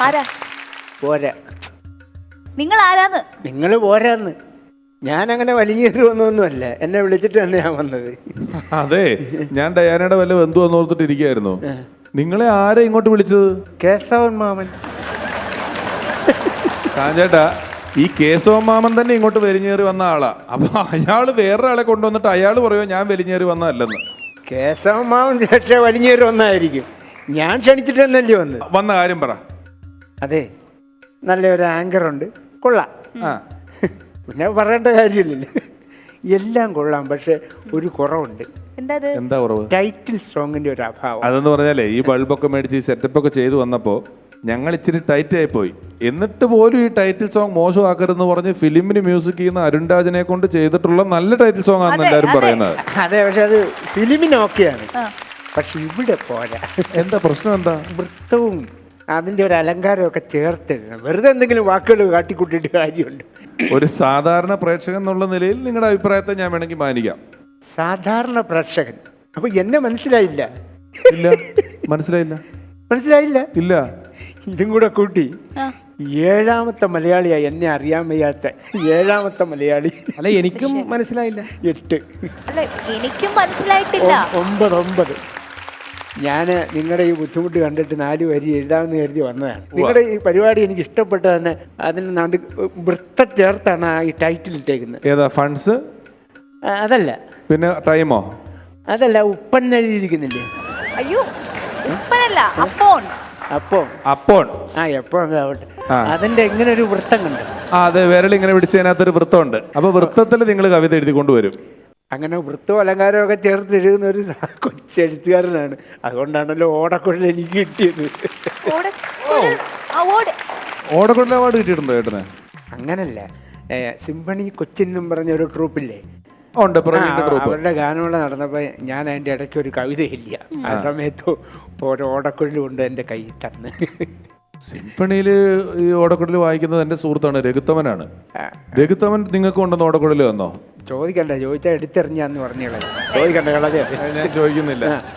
ആരാ? പോരാ. നിങ്ങൾ ആരാന്ന്? നിങ്ങൾ പോരാന്ന്. ഞാനങ്ങനെ വലിഞ്ഞേറി വന്നൊന്നുമല്ല, എന്നെ വിളിച്ചിട്ട് തന്നെ ഞാൻ വന്നത്. അതെ, ഞാൻ ഡയാനയുടെ വല്ല ബന്ധു വന്നോർത്തിട്ട് ഇരിക്കുകയായിരുന്നു. നിങ്ങളെ ആരാ ഇങ്ങോട്ട് വിളിച്ചത്? കേശവൻ മാമൻ. സാഞ്ചേട്ടാ, ഈ കേശവൻ മാമൻ തന്നെ ഇങ്ങോട്ട് വലിഞ്ഞേറി വന്ന ആളാ. അപ്പൊ അയാള് വേറൊരാളെ കൊണ്ടുവന്നിട്ട് അയാൾ പറയുമോ ഞാൻ വലിഞ്ഞേറി വന്നതല്ലെന്ന്? കേശവൻ മാമൻ പക്ഷേ വലിഞ്ഞേറി വന്നായിരിക്കും. ഞാൻ ക്ഷണിച്ചിട്ട് തന്നെയല്ലേ വന്നത്. വന്ന കാര്യം പറ. അതെ, നല്ലൊരു ആങ്കറുണ്ട്, കൊള്ളാം. ആ, പിന്നെ പറയേണ്ട കാര്യമില്ലല്ലോ, എല്ലാം കൊള്ളാം. പക്ഷെ ഒരു കുറവുണ്ട്. എന്താ കുറവ്? ടൈറ്റിൽ സോങ്ങിന്റെ ഒരു അഭാവം. അതെന്ന് പറഞ്ഞാലേ, ഈ ബൾബൊക്കെ മേടിച്ച് ഈ സെറ്റപ്പ് ഒക്കെ ചെയ്തു വന്നപ്പോൾ ഞങ്ങൾ ഇച്ചിരി ടൈറ്റ് ആയി പോയി. എന്നിട്ട് പോലും ഈ ടൈറ്റിൽ സോങ് മോശമാക്കരുതെന്ന് പറഞ്ഞ് ഫിലിമിന് മ്യൂസിക് ചെയ്യുന്ന അരുൺ രാജനെ കൊണ്ട് ചെയ്തിട്ടുള്ള നല്ല ടൈറ്റിൽ സോങ് ആണെന്ന് എല്ലാവരും പറയുന്നത്. അതെ, പക്ഷെ അത് ഫിലിമിന് ഓക്കെയാണ്. പക്ഷെ ഇവിടെ പോരാ. എന്താ പ്രശ്നം? എന്താ? വൃത്തവും അതിന്റെ ഒരു അലങ്കാരമൊക്കെ ചേർത്തിടണം. വെറുതെ എന്തെങ്കിലും വാക്കുകൾ കാട്ടിക്കൂട്ടിയിട്ട് കാര്യമുണ്ട്. ഒരു സാധാരണ പ്രേക്ഷകൻ എന്നുള്ള നിലയിൽ നിങ്ങളുടെ അഭിപ്രായത്തെ ഞാൻ വേണമെങ്കിൽ മാനിക്കാം. സാധാരണ പ്രേക്ഷകൻ. അപ്പൊ എന്നെ മനസ്സിലായില്ല. ഇല്ല, മനസ്സിലായില്ല. മനസ്സിലായില്ല. ഇല്ല. ഇതും കൂടെ കൂട്ടി ഏഴാമത്തെ മലയാളിയാ എന്നെ അറിയാൻ വയ്യാത്ത ഏഴാമത്തെ മലയാളി. അല്ല, എനിക്കും മനസ്സിലായില്ല. 8. അല്ല, എനിക്കും മനസ്സിലായിട്ടില്ല. 9. ഞാൻ നിങ്ങളുടെ ഈ ബുദ്ധിമുട്ട് കണ്ടിട്ട് 4 വരി എഴുതാമെന്ന് കരുതി വന്നതാണ്. നിങ്ങളുടെ ഈ പരിപാടി എനിക്ക് ഇഷ്ടപ്പെട്ട തന്നെ അതിന് വൃത്ത ചേർത്താണ് ഈ ടൈറ്റിൽ ഇട്ടേക്കുന്നത്. ഏതാ? ഫണ്ട്സ്? അതല്ല. പിന്നെ ടൈമോ? അതല്ല, ഉപ്പൻ എഴുതിയിരിക്കുന്നില്ലേ? അയ്യോ, ഉപ്പനല്ല, അപ്പോൺ. അപ്പോൺ. എപ്പോ ആവട്ടെ. അതിന്റെ എങ്ങനെ ഒരു വൃത്തം കണ്ട്. അതെ, വിരൽ ഇങ്ങനെ പിടിച്ചതിനകത്തൊരു വൃത്തമുണ്ട്. അപ്പൊ വൃത്തത്തിൽ നിങ്ങൾ കവിത എഴുതി കൊണ്ടുവരും. അങ്ങനെ വൃത്തവും അലങ്കാരവും ഒക്കെ ചേർത്ത് എഴുതുന്ന ഒരു കൊച്ചെഴുത്തുകാരനാണ്. അതുകൊണ്ടാണല്ലോ ഓടക്കുഴൽ എനിക്ക് കിട്ടിയത്. ഓടക്കുഴൽ അവാർഡ് കിട്ടിയിട്ടുണ്ടോ ചേട്ടന്? അങ്ങനല്ല, സിംഫണി കൊച്ചിൻ എന്നും പറഞ്ഞ ഒരു ട്രൂപ്പില്ലേ, ഉണ്ട്, ട്രൂപ്പ്. അവരുടെ ഗാനമേള നടന്നപ്പോൾ ഞാൻ അതിൻ്റെ ഇടയ്ക്ക് ഒരു കവിത ഇല്ല. ആ സമയത്ത് ഓരോ ഓടക്കുഴൽ കൊണ്ട് എൻ്റെ കയ്യിൽ തന്ന്. സിംഫണിയിൽ ഈ ഓടക്കുഴൽ വായിക്കുന്നത് എൻ്റെ സുഹൃത്താണ്, രഘുത്തമനാണ്. രഘുത്തമൻ നിങ്ങൾക്ക് കൊണ്ടുവന്ന് ഓടക്കുഴൽ വന്നോ? ചോദിച്ചാൽ എടുത്തെറിഞ്ഞാന്ന് പറഞ്ഞോളെ. ചോദിക്കണ്ട കളതെ. ഞാൻ ചോദിക്കുന്നില്ല.